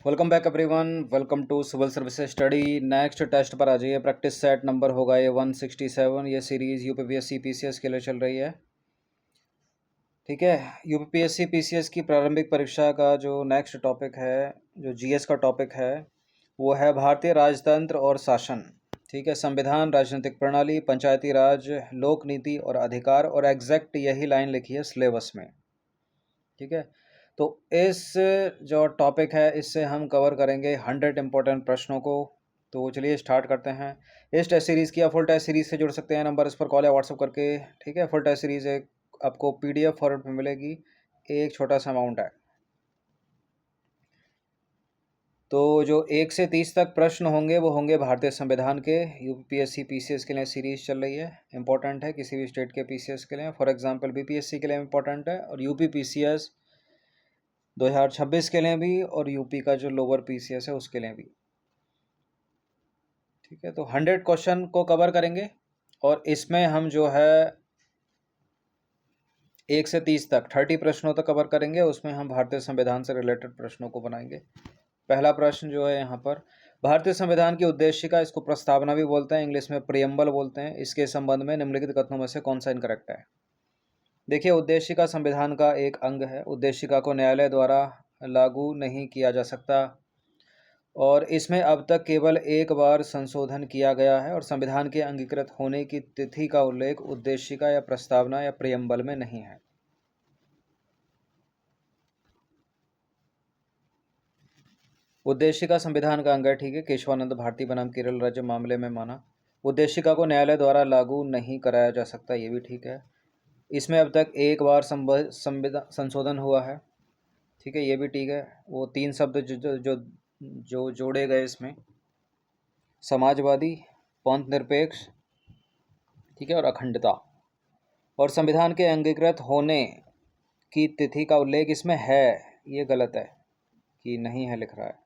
Welcome back everyone. Welcome to civil services study. Next test पर आ जाइए। Practice set number होगा ये 167। ये सीरीज़ यूपीपीएससी पीसीएस के लिए चल रही है। ठीक है, यूपीपीएससी पीसीएस की प्रारंभिक परीक्षा का जो नेक्स्ट टॉपिक है, जो जीएस का टॉपिक है, वो है भारतीय राजतंत्र और शासन। ठीक है, संविधान, राजनीतिक प्रणाली, पंचायती राज, लोक नीति और अधिकार, और एग्जैक्ट यही लाइन लिखी है सिलेबस में। ठीक है, तो इस जो टॉपिक है इससे हम कवर करेंगे 100 इम्पोर्टेंट प्रश्नों को। तो चलिए स्टार्ट करते हैं। इस टेस्ट सीरीज़ की या फुल टेस्ट सीरीज़ से जुड़ सकते हैं, नंबर इस पर कॉल या व्हाट्सअप करके। ठीक है, फुल टेस्ट सीरीज़ एक आपको पीडीएफ फॉर्मेट में मिलेगी, एक छोटा सा अमाउंट है। तो जो 1 से 30 तक प्रश्न होंगे वो होंगे भारतीय संविधान के। यूपीएससी पीसीएस के लिए सीरीज़ चल रही है, इंपॉर्टेंट है किसी भी स्टेट के पीसीएस के लिए। फॉर एग्जांपल बीपीएससी के लिए इंपॉर्टेंट है, और यूपी पीसीएस 2026 के लिए भी, और यूपी का जो लोअर पीसीएस है उसके लिए भी। ठीक है, तो 100 क्वेश्चन को कवर करेंगे, और इसमें हम जो है 1 से 30 तक 30 प्रश्नों तक कवर करेंगे। उसमें हम भारतीय संविधान से रिलेटेड प्रश्नों को बनाएंगे। पहला प्रश्न जो है यहाँ पर, भारतीय संविधान की उद्देशिका, इसको प्रस्तावना भी बोलते हैं, इंग्लिश में प्रियम्बल बोलते हैं, इसके संबंध में निम्नलिखित कथनों में से कौन सा इनकरेक्ट है। देखिए, उद्देशिका संविधान का एक अंग है। उद्देशिका को न्यायालय द्वारा लागू नहीं किया जा सकता, और इसमें अब तक केवल एक बार संशोधन किया गया है, और संविधान के अंगीकृत होने की तिथि का उल्लेख उद्देशिका या प्रस्तावना या प्रियम्बल में नहीं है। उद्देशिका संविधान का अंग है, ठीक है। केशवानंद भारती बनाम केरल राज्य मामले में माना। उद्देशिका को न्यायालय द्वारा लागू नहीं कराया जा सकता, ये भी ठीक है। इसमें अब तक एक बार संशोधन हुआ है, ठीक है, ये भी ठीक है। वो 3 शब्द जो जोड़े गए इसमें, समाजवादी, पंथ निरपेक्ष, ठीक है, और अखंडता। और संविधान के अंगीकृत होने की तिथि का उल्लेख इसमें है, ये गलत है कि नहीं है लिख रहा है।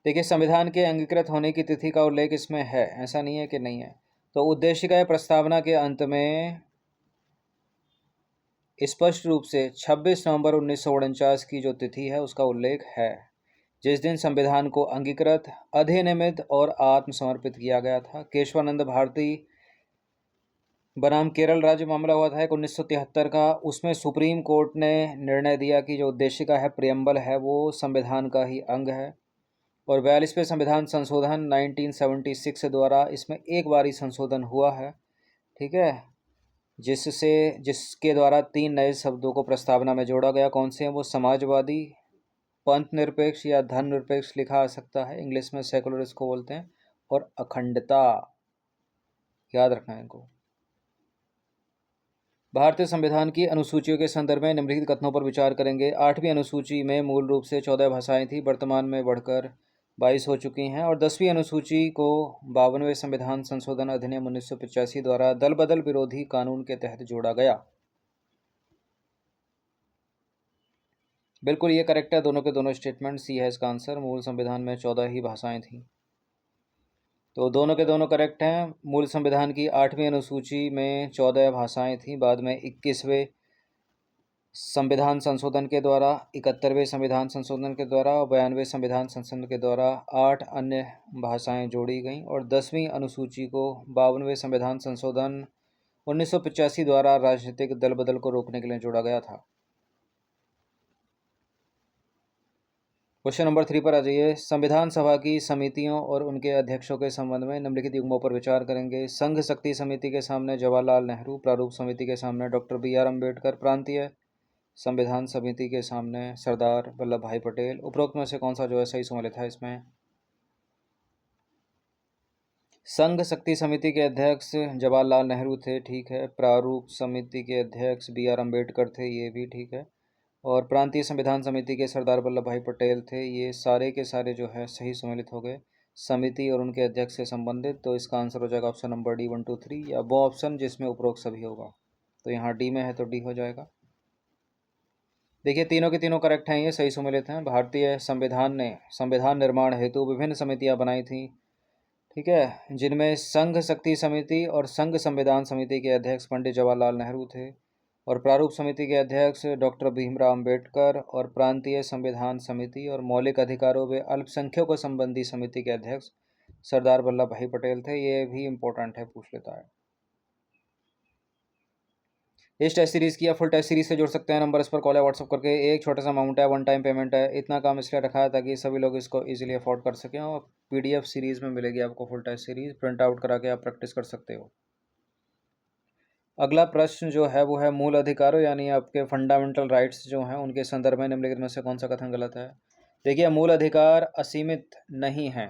देखिए, संविधान के अंगीकृत होने की तिथि का उल्लेख इसमें है, ऐसा नहीं है कि नहीं है। तो उद्देशिका या प्रस्तावना के अंत में स्पष्ट रूप से 26 नवंबर 1949 की जो तिथि है उसका उल्लेख है, जिस दिन संविधान को अंगीकृत, अधिनियमित और आत्मसमर्पित किया गया था। केशवानंद भारती बनाम केरल राज्य मामला हुआ था 1973 का। उसमें सुप्रीम कोर्ट ने निर्णय दिया कि जो उद्देशिका है, प्रियम्बल है, वो संविधान का ही अंग है। और 42वें संविधान संशोधन 1976 द्वारा इसमें एक बार ही संशोधन हुआ है, ठीक है, जिसके द्वारा 3 नए शब्दों को प्रस्तावना में जोड़ा गया। कौन से हैं वो? समाजवादी, पंथ निरपेक्ष या धर्म निरपेक्ष लिखा आ सकता है, इंग्लिश में सेकुलर इसको बोलते हैं, और अखंडता, याद रखना है इनको। भारतीय संविधान की अनुसूचियों के संदर्भ में निम्नलिखित कथनों पर विचार करेंगे। 8वीं अनुसूची में मूल रूप से 14 भाषाएं थी, वर्तमान में बढ़कर 22 हो चुकी हैं। और 10वीं अनुसूची को 52वें संविधान संशोधन अधिनियम 1985 द्वारा दल बदल विरोधी कानून के तहत जोड़ा गया। बिल्कुल ये करेक्ट है, दोनों के दोनों स्टेटमेंट। सी है इसका आंसर। मूल संविधान में 14 ही भाषाएं थीं, तो दोनों के दोनों करेक्ट हैं। मूल संविधान की 8वीं अनुसूची में 14 भाषाएं थीं, बाद में 21वें संविधान संशोधन के द्वारा, 71वें संविधान संशोधन के द्वारा और 92वें संविधान संशोधन के द्वारा 8 अन्य भाषाएं जोड़ी गईं। और 10वीं अनुसूची को 52वें संविधान संशोधन 1985 द्वारा राजनीतिक दल बदल को रोकने के लिए जोड़ा गया था। क्वेश्चन नंबर 3 पर आ जाइए। संविधान सभा की समितियों और उनके अध्यक्षों के संबंध में निम्नलिखित युग्मों पर विचार करेंगे। संघ शक्ति समिति के सामने जवाहरलाल नेहरू, प्रारूप समिति के सामने डॉक्टर BR अम्बेडकर, प्रांतीय संविधान समिति के सामने सरदार वल्लभ भाई पटेल। उपरोक्त में से कौन सा जो है सही सम्मिलित है इसमें? संघ शक्ति समिति के अध्यक्ष जवाहरलाल नेहरू थे, ठीक है। प्रारूप समिति के अध्यक्ष BR अम्बेडकर थे, ये भी ठीक है। और प्रांतीय संविधान समिति के सरदार वल्लभ भाई पटेल थे। ये सारे के सारे जो है सही सम्मिलित हो गए समिति और उनके अध्यक्ष से संबंधित। तो इसका आंसर हो जाएगा ऑप्शन नंबर D 1 2 3, या वो ऑप्शन जिसमें उपरोक्त सभी होगा। तो यहाँ D में है तो D हो जाएगा। देखिए, तीनों के तीनों करेक्ट हैं, ये सही सम्मिलित हैं। भारतीय संविधान ने संविधान निर्माण हेतु विभिन्न समितियां बनाई थी, ठीक है, जिनमें संघ शक्ति समिति और संघ संविधान समिति के अध्यक्ष पंडित जवाहरलाल नेहरू थे। और प्रारूप समिति के अध्यक्ष डॉक्टर भीमराव अंबेडकर, और प्रांतीय संविधान समिति और मौलिक अधिकारों व अल्पसंख्यकों संबंधी समिति के अध्यक्ष सरदार वल्लभ भाई पटेल थे। ये भी इम्पोर्टेंट है, पूछ लेता है। इस टेस्ट सीरीज़ की या फुल टेस्ट सीरीज से जुड़ सकते हैं। नंबर इस पर कॉल या व्हाट्सअप करके। एक छोटा सा अमाउंट है, वन टाइम पेमेंट है। इतना काम इसलिए रखा है ताकि सभी लोग इसको इजीली अफोर्ड कर सकें, और PDF सीरीज़ में मिलेगी आपको full test series, print out करा के आप प्रैक्टिस कर सकते हो। अगला प्रश्न जो है वो है मूल अधिकारों यानी आपके फंडामेंटल राइट्स जो हैं उनके संदर्भ में निम्नलिखित में से कौन सा कथन गलत है। देखिए, मूल अधिकार असीमित नहीं है,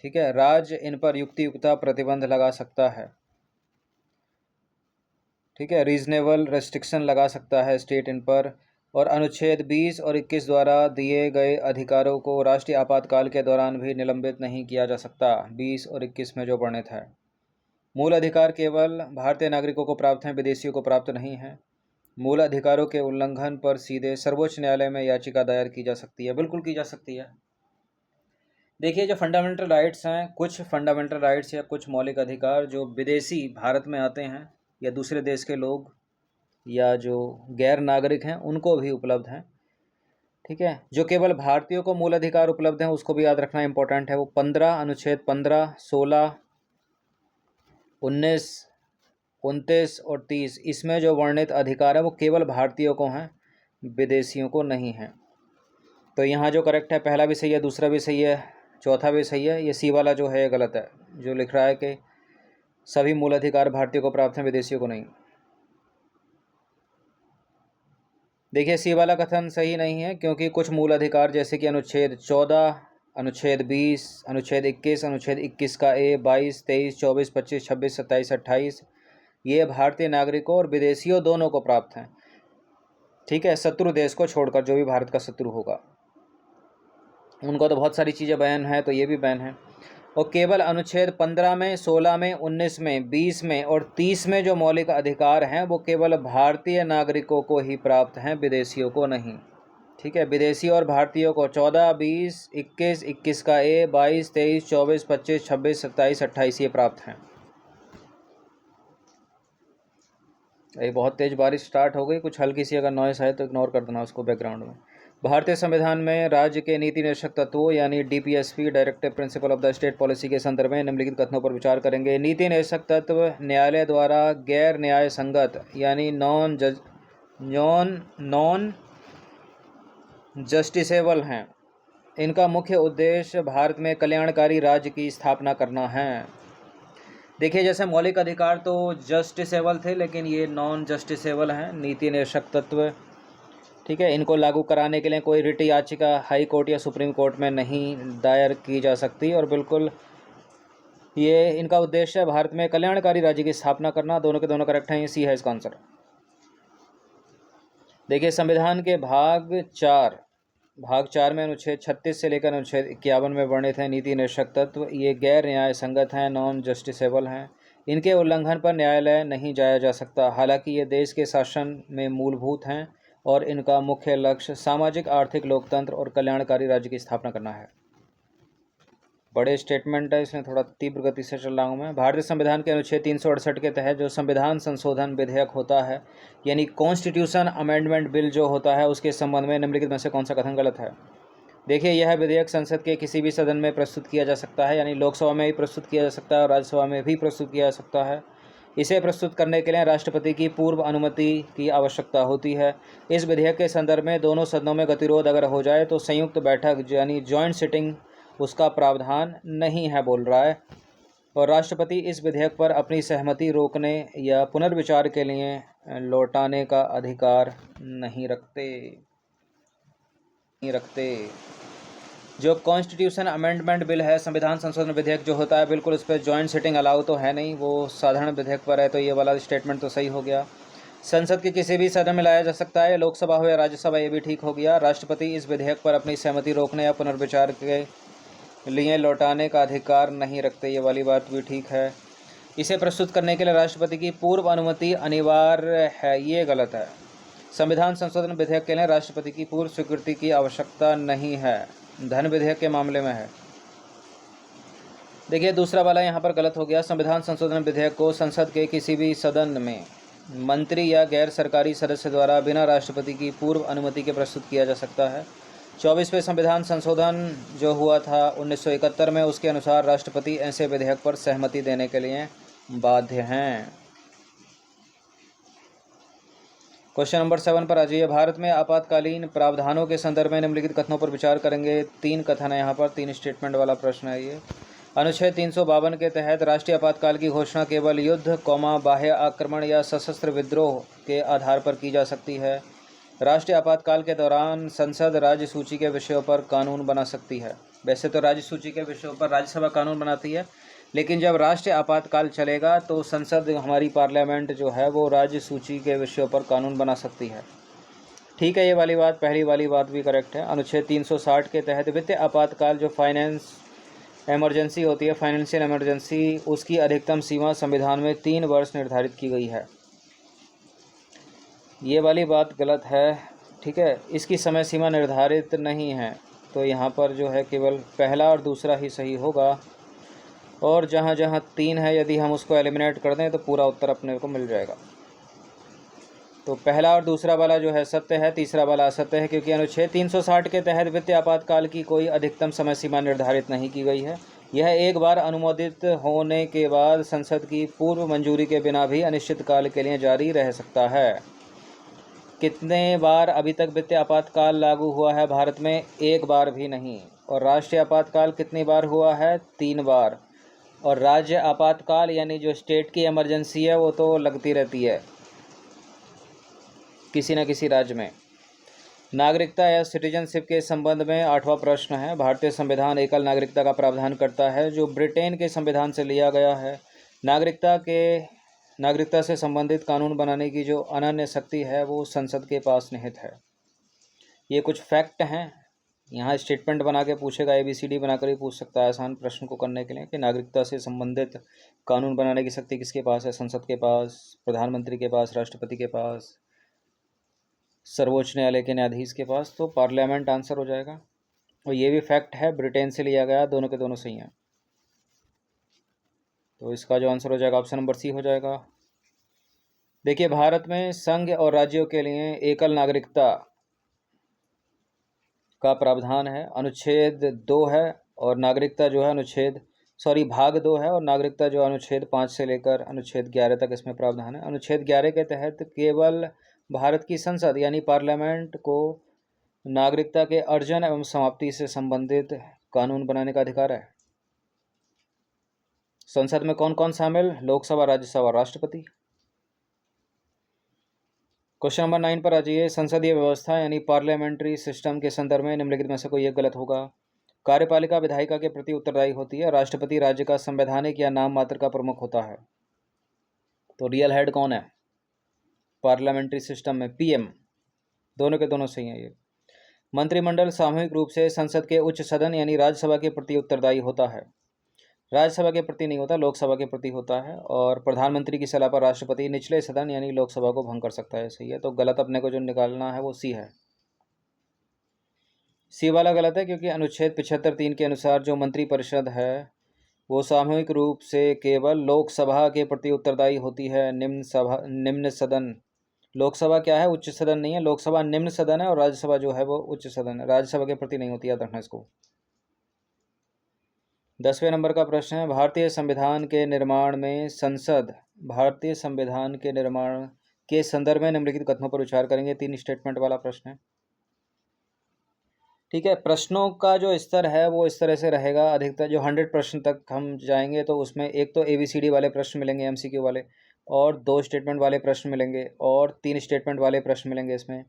ठीक है। राज्य इन पर युक्तियुक्ता प्रतिबंध लगा सकता है, ठीक है। रीजनेबल रेस्ट्रिक्शन लगा सकता है स्टेट इन पर। और अनुच्छेद 20 और 21 द्वारा दिए गए अधिकारों को राष्ट्रीय आपातकाल के दौरान भी निलंबित नहीं किया जा सकता। 20 और 21 में जो वर्णित है। मूल अधिकार केवल भारतीय नागरिकों को प्राप्त हैं, विदेशियों को प्राप्त नहीं है। मूल अधिकारों के उल्लंघन पर सीधे सर्वोच्च न्यायालय में याचिका दायर की जा सकती है। बिल्कुल की जा सकती है। देखिए, जो फंडामेंटल राइट्स हैं, कुछ फंडामेंटल राइट्स या कुछ मौलिक अधिकार जो विदेशी भारत में आते हैं या दूसरे देश के लोग या जो गैर नागरिक हैं उनको भी उपलब्ध हैं, ठीक है। जो केवल भारतीयों को मूल अधिकार उपलब्ध हैं उसको भी याद रखना इंपॉर्टेंट है। वो 15 अनुच्छेद 15, 16, 19, 29 और 30, इसमें जो वर्णित अधिकार है वो केवल भारतीयों को हैं, विदेशियों को नहीं हैं। तो यहाँ जो करेक्ट है, पहला भी सही है, दूसरा भी सही है, चौथा भी सही है। ये सी वाला जो है गलत है, जो लिख रहा है कि सभी मूल अधिकार भारतीयों को प्राप्त हैं, विदेशियों को नहीं। देखिए, सी वाला कथन सही नहीं है, क्योंकि कुछ मूल अधिकार जैसे कि अनुच्छेद 14, अनुच्छेद 20, अनुच्छेद 21, अनुच्छेद 21 का ए, 22, 23, 24, 25, 26, 27, 28, ये भारतीय नागरिकों और विदेशियों दोनों को प्राप्त हैं, ठीक है। शत्रु देश को छोड़कर, जो भी भारत का शत्रु होगा उनको तो बहुत सारी चीज़ें बैन है, तो ये भी बैन है। और केवल अनुच्छेद 15 में, 16 में, 19 में, 20 में और 30 में जो मौलिक अधिकार हैं वो केवल भारतीय नागरिकों को ही प्राप्त हैं, विदेशियों को नहीं, ठीक है। विदेशी और भारतीयों को 14, 20, 21, 21 का ए, 22, 23, 24, 25, 26, 27, 28 ये प्राप्त हैं। ये बहुत तेज़ बारिश स्टार्ट हो गई, कुछ हल्की सी अगर नॉइस आए तो इग्नोर कर देना उसको बैकग्राउंड में। भारतीय संविधान में राज्य के नीति निर्देशक तत्वों यानी DPSP, directive principle of the state policy के संदर्भ में निम्नलिखित कथनों पर विचार करेंगे। नीति निर्देशक तत्व न्यायालय द्वारा गैर न्याय संगत यानी नॉन जस्टिसेबल हैं। इनका मुख्य उद्देश्य भारत में कल्याणकारी राज्य की स्थापना करना है। देखिए, जैसे मौलिक अधिकार तो जस्टिसेबल थे, लेकिन ये नॉन जस्टिसेबल हैं, नीति निर्देशक तत्व, ठीक है। इनको लागू कराने के लिए कोई रिट याचिका हाई कोर्ट या सुप्रीम कोर्ट में नहीं दायर की जा सकती, और बिल्कुल ये इनका उद्देश्य है भारत में कल्याणकारी राज्य की स्थापना करना। दोनों के दोनों करेक्ट हैं, ये सी है इसका आंसर। देखिए, संविधान के भाग 4 में अनुच्छेद 36 से लेकर अनुच्छेद 51 में वर्णित है नीति निर्देशक तत्व। ये गैर न्याय संगत हैं, नॉन जस्टिसेबल हैं। इनके उल्लंघन पर न्यायालय नहीं जाया जा सकता। हालांकि ये देश के शासन में मूलभूत हैं और इनका मुख्य लक्ष्य सामाजिक, आर्थिक, लोकतंत्र और कल्याणकारी राज्य की स्थापना करना है। बड़े स्टेटमेंट है, इसमें थोड़ा तीव्र गति से चल रहा हूँ मैं। भारतीय संविधान के अनुच्छेद 368 के तहत जो संविधान संशोधन विधेयक होता है यानी कॉन्स्टिट्यूशन अमेंडमेंट बिल जो होता है, उसके संबंध में निम्नलिखित में से कौन सा कथन गलत है। देखिए, यह विधेयक संसद के किसी भी सदन में प्रस्तुत किया जा सकता है, यानी लोकसभा में भी प्रस्तुत किया जा सकता है और राज्यसभा में भी प्रस्तुत किया जा सकता है। इसे प्रस्तुत करने के लिए राष्ट्रपति की पूर्व अनुमति की आवश्यकता होती है। इस विधेयक के संदर्भ में दोनों सदनों में गतिरोध अगर हो जाए तो संयुक्त बैठक यानी जॉइंट सिटिंग उसका प्रावधान नहीं है, बोल रहा है। और राष्ट्रपति इस विधेयक पर अपनी सहमति रोकने या पुनर्विचार के लिए लौटाने का अधिकार नहीं रखते। जो कॉन्स्टिट्यूशन अमेंडमेंट बिल है, संविधान संशोधन विधेयक जो होता है, बिल्कुल उस पर जॉइंट सिटिंग अलाउ तो है नहीं, वो साधारण विधेयक पर है। तो ये वाला स्टेटमेंट तो सही हो गया। संसद के किसी भी सदन में लाया जा सकता है, लोकसभा हो या राज्यसभा, ये भी ठीक हो गया। राष्ट्रपति इस विधेयक पर अपनी सहमति रोकने या पुनर्विचार के लिए लौटाने का अधिकार नहीं रखते, ये वाली बात भी ठीक है। इसे प्रस्तुत करने के लिए राष्ट्रपति की पूर्व अनुमति अनिवार्य है, ये गलत है। संविधान संशोधन विधेयक के लिए राष्ट्रपति की पूर्व स्वीकृति की आवश्यकता नहीं है, धन विधेयक के मामले में है। देखिए, दूसरा वाला यहाँ पर गलत हो गया। संविधान संशोधन विधेयक को संसद के किसी भी सदन में मंत्री या गैर सरकारी सदस्य द्वारा बिना राष्ट्रपति की पूर्व अनुमति के प्रस्तुत किया जा सकता है। 24वें संविधान संशोधन जो हुआ था 1971 में, उसके अनुसार राष्ट्रपति ऐसे विधेयक पर सहमति देने के लिए बाध्य हैं। क्वेश्चन नंबर 7 पर आ जाइए। भारत में आपातकालीन प्रावधानों के संदर्भ में निम्नलिखित कथनों पर विचार करेंगे। 3 कथन है यहाँ पर, 3 स्टेटमेंट वाला प्रश्न है ये। अनुच्छेद 352 के तहत राष्ट्रीय आपातकाल की घोषणा केवल युद्ध, बाह्य आक्रमण या सशस्त्र विद्रोह के आधार पर की जा सकती है। राष्ट्रीय आपातकाल के दौरान संसद राज्य सूची के विषयों पर कानून बना सकती है। वैसे तो राज्य सूची के विषयों पर राज्यसभा कानून बनाती है, लेकिन जब राष्ट्रीय आपातकाल चलेगा तो संसद, हमारी पार्लियामेंट जो है वो राज्य सूची के विषयों पर कानून बना सकती है। ठीक है, ये वाली बात, पहली वाली बात भी करेक्ट है। अनुच्छेद 360 के तहत वित्तीय आपातकाल जो फाइनेंस इमरजेंसी होती है, फाइनेंशियल इमरजेंसी, उसकी अधिकतम सीमा संविधान में 3 वर्ष निर्धारित की गई है। ये वाली बात गलत है। ठीक है, इसकी समय सीमा निर्धारित नहीं है, तो यहाँ पर जो है केवल पहला और दूसरा ही सही होगा। और जहाँ जहाँ 3 है, यदि हम उसको एलिमिनेट कर दें तो पूरा उत्तर अपने को मिल जाएगा। तो पहला और दूसरा वाला जो है सत्य है, तीसरा वाला असत्य है, क्योंकि अनुच्छेद 360 के तहत वित्तीय आपातकाल की कोई अधिकतम समय सीमा निर्धारित नहीं की गई है। यह एक बार अनुमोदित होने के बाद संसद की पूर्व मंजूरी के बिना भी अनिश्चित काल के लिए जारी रह सकता है। कितने बार अभी तक वित्तीय आपातकाल लागू हुआ है भारत में? 1 बार भी नहीं। और राष्ट्रीय आपातकाल कितनी बार हुआ है? 3 बार। और राज्य आपातकाल यानी जो स्टेट की इमरजेंसी है वो तो लगती रहती है किसी न किसी राज्य में। नागरिकता या सिटीजनशिप के संबंध में 8वां प्रश्न है। भारतीय संविधान एकल नागरिकता का प्रावधान करता है, जो ब्रिटेन के संविधान से लिया गया है। नागरिकता से संबंधित कानून बनाने की जो अनन्य शक्ति है वो संसद के पास निहित है। ये कुछ फैक्ट हैं। यहाँ स्टेटमेंट बना के पूछेगा, ABCD बनाकर ही पूछ सकता है आसान प्रश्न को करने के लिए, कि नागरिकता से संबंधित कानून बनाने की शक्ति किसके पास है? संसद के पास, प्रधानमंत्री के पास, राष्ट्रपति के पास, सर्वोच्च न्यायालय के न्यायाधीश के पास। तो पार्लियामेंट आंसर हो जाएगा। और ये भी फैक्ट है, ब्रिटेन से लिया गया, दोनों के दोनों सही हैं। तो इसका जो आंसर हो जाएगा ऑप्शन नंबर C हो जाएगा। देखिए, भारत में संघ और राज्यों के लिए एकल नागरिकता का प्रावधान है, अनुच्छेद 2 है, और नागरिकता जो है भाग 2 है, और नागरिकता जो अनुच्छेद 5 से लेकर अनुच्छेद 11 तक इसमें प्रावधान है। अनुच्छेद 11 के तहत केवल भारत की संसद यानी पार्लियामेंट को नागरिकता के अर्जन एवं समाप्ति से संबंधित कानून बनाने का अधिकार है। संसद में कौन कौन शामिल? लोकसभा, राज्यसभा, राष्ट्रपति। क्वेश्चन नंबर 9 पर आ जाइए। संसदीय व्यवस्था यानी पार्लियामेंट्री सिस्टम के संदर्भ में निम्नलिखित में से कोई एक गलत होगा। कार्यपालिका विधायिका के प्रति उत्तरदायी होती है। राष्ट्रपति राज्य का संवैधानिक या नाम मात्र का प्रमुख होता है। तो रियल हेड कौन है पार्लियामेंट्री सिस्टम में? PM। दोनों के दोनों सही हैं ये। मंत्रिमंडल सामूहिक रूप से संसद के उच्च सदन यानी राज्यसभा के प्रति उत्तरदायी होता है। राज्यसभा के प्रति नहीं होता, लोकसभा के प्रति होता है। और प्रधानमंत्री की सलाह पर राष्ट्रपति निचले सदन यानी लोकसभा को भंग कर सकता है। सही है। तो गलत अपने को जो निकालना है वो C है। C वाला गलत है, क्योंकि अनुच्छेद 75(3) के अनुसार जो मंत्रिपरिषद है वो सामूहिक रूप से केवल लोकसभा के प्रति उत्तरदायी होती है। निम्न सदन, लोकसभा क्या है? उच्च सदन नहीं है। लोकसभा निम्न सदन है और राज्यसभा जो है वो उच्च सदन है। राज्यसभा के प्रति नहीं होती, याद रखना इसको। 10वें नंबर का प्रश्न है। भारतीय संविधान के निर्माण में संसद, भारतीय संविधान के निर्माण के संदर्भ में निम्नलिखित कथनों पर विचार करेंगे। 3 स्टेटमेंट वाला प्रश्न है। ठीक है, प्रश्नों का जो स्तर है वो इस तरह से रहेगा। अधिकतर जो 100 प्रश्न तक हम जाएंगे तो उसमें एक तो ABCD वाले प्रश्न मिलेंगे, MCQ वाले, और 2 स्टेटमेंट वाले प्रश्न मिलेंगे, और 3 स्टेटमेंट वाले प्रश्न मिलेंगे इसमें,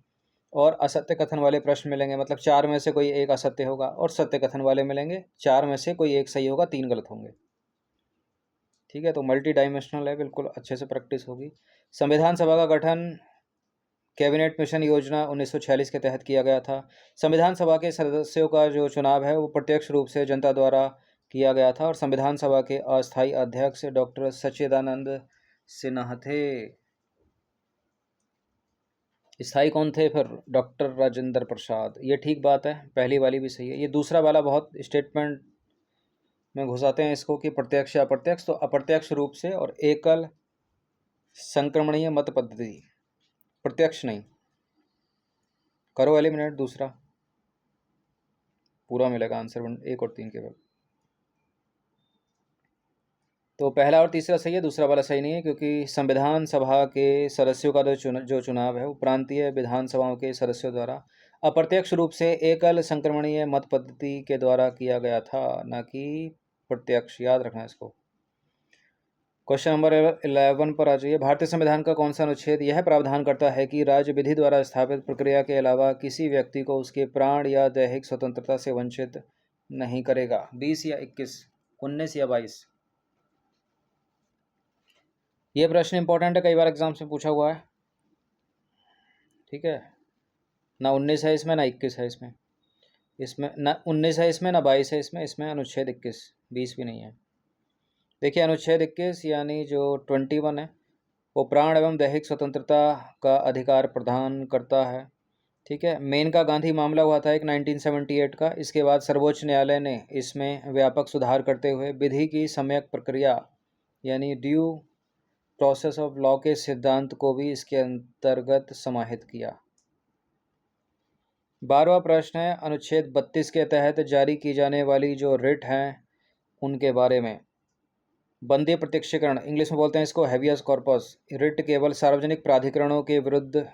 और असत्य कथन वाले प्रश्न मिलेंगे। मतलब 4 में से कोई एक असत्य होगा, और सत्य कथन वाले मिलेंगे। 4 में से कोई एक सही होगा, 3 गलत होंगे। ठीक है, तो मल्टी डायमेंशनल है, बिल्कुल अच्छे से प्रैक्टिस होगी। संविधान सभा का गठन कैबिनेट मिशन योजना 1946 के तहत किया गया था। संविधान सभा के सदस्यों का जो चुनाव है वो प्रत्यक्ष रूप से जनता द्वारा किया गया था। और संविधान सभा के अस्थायी अध्यक्ष डॉक्टर सच्चिदानंद सिन्हा थे। स्थायी कौन थे फिर? डॉक्टर राजेंद्र प्रसाद। ये ठीक बात है, पहली वाली भी सही है। ये दूसरा वाला बहुत स्टेटमेंट में घुसाते हैं इसको कि प्रत्यक्ष या अप्रत्यक्ष। तो अप्रत्यक्ष रूप से और एकल संक्रमणीय मत पद्धति, प्रत्यक्ष नहीं, करो एलिमिनेट, दूसरा पूरा मिलेगा आंसर 1 और 3 केवल। तो पहला और तीसरा सही है, दूसरा वाला सही नहीं है, क्योंकि संविधान सभा के सदस्यों का जो चुनाव है वो प्रांतीय विधानसभाओं के सदस्यों द्वारा अप्रत्यक्ष रूप से एकल संक्रमणीय मत पद्धति के द्वारा किया गया था, न कि प्रत्यक्ष। याद रखना इसको। क्वेश्चन नंबर 11 पर आ जाइए। भारतीय संविधान का कौन सा अनुच्छेद यह प्रावधान करता है कि राज्य विधि द्वारा स्थापित प्रक्रिया के अलावा किसी व्यक्ति को उसके प्राण या दैहिक स्वतंत्रता से वंचित नहीं करेगा? 20 या 21, 19 या 22? ये प्रश्न इंपॉर्टेंट है, कई बार एग्जाम से पूछा हुआ है। ठीक है, ना 19 है इसमें, ना 21 है इसमें ना 19 है इसमें, ना 22 है इसमें अनुच्छेद 21, 20 भी नहीं है। देखिए अनुच्छेद 21 यानी जो 21 है वो प्राण एवं दैहिक स्वतंत्रता का अधिकार प्रदान करता है। ठीक है, मेनका गांधी मामला हुआ था एक 1978 का। इसके बाद सर्वोच्च न्यायालय ने इसमें व्यापक सुधार करते हुए विधि की सम्यक प्रक्रिया यानी ड्यू प्रोसेस ऑफ लॉ के सिद्धांत को भी इसके अंतर्गत समाहित किया। 12वां प्रश्न है, अनुच्छेद 32 के तहत जारी की जाने वाली जो रिट हैं उनके बारे में। बंदी प्रत्यक्षीकरण, इंग्लिश में बोलते हैं इसको हैबियस कॉर्पस। रिट केवल सार्वजनिक प्राधिकरणों के विरुद्ध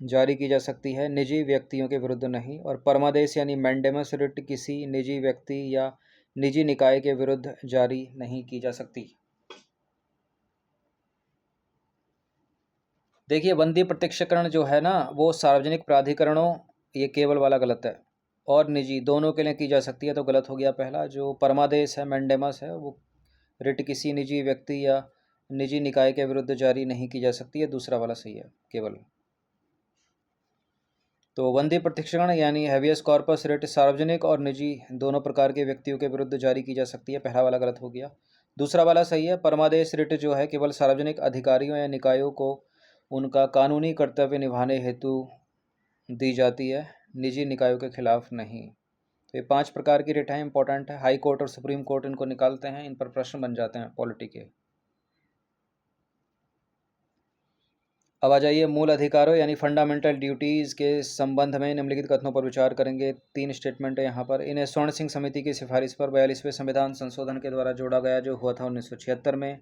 जारी की जा सकती है, निजी व्यक्तियों के विरुद्ध नहीं। और परमादेश यानी मैंडेमस रिट किसी निजी व्यक्ति या निजी निकाय के विरुद्ध जारी नहीं की जा सकती। देखिए बंदी प्रत्यक्षीकरण जो है ना वो सार्वजनिक प्राधिकरणों, ये केवल वाला गलत है, और निजी दोनों के लिए की जा सकती है, तो गलत हो गया पहला। जो परमादेश है, मैंडेमस है, वो रिट किसी निजी व्यक्ति या निजी निकाय के विरुद्ध जारी नहीं की जा सकती है, दूसरा वाला सही है केवल। तो बंदी प्रत्यक्षीकरण यानी हैबियस कॉर्पस रिट सार्वजनिक और निजी दोनों प्रकार के व्यक्तियों के विरुद्ध जारी की जा सकती है, पहला वाला गलत हो गया, दूसरा वाला सही है। परमादेश रिट जो है केवल सार्वजनिक अधिकारियों या निकायों को उनका कानूनी कर्तव्य निभाने हेतु दी जाती है, निजी निकायों के खिलाफ नहीं। तो ये 5 प्रकार की रिट हैं, इंपॉर्टेंट है। हाई कोर्ट और सुप्रीम कोर्ट इनको निकालते हैं, इन पर प्रश्न बन जाते हैं पॉलिटी के। अब आ जाइए मूल अधिकारों यानी फंडामेंटल ड्यूटीज़ के संबंध में निम्नलिखित कथनों पर विचार करेंगे। 3 स्टेटमेंट है यहाँ पर। इन्हें स्वर्ण सिंह समिति की सिफारिश पर 42वें संविधान संशोधन के द्वारा जोड़ा गया, जो हुआ था 1976 में।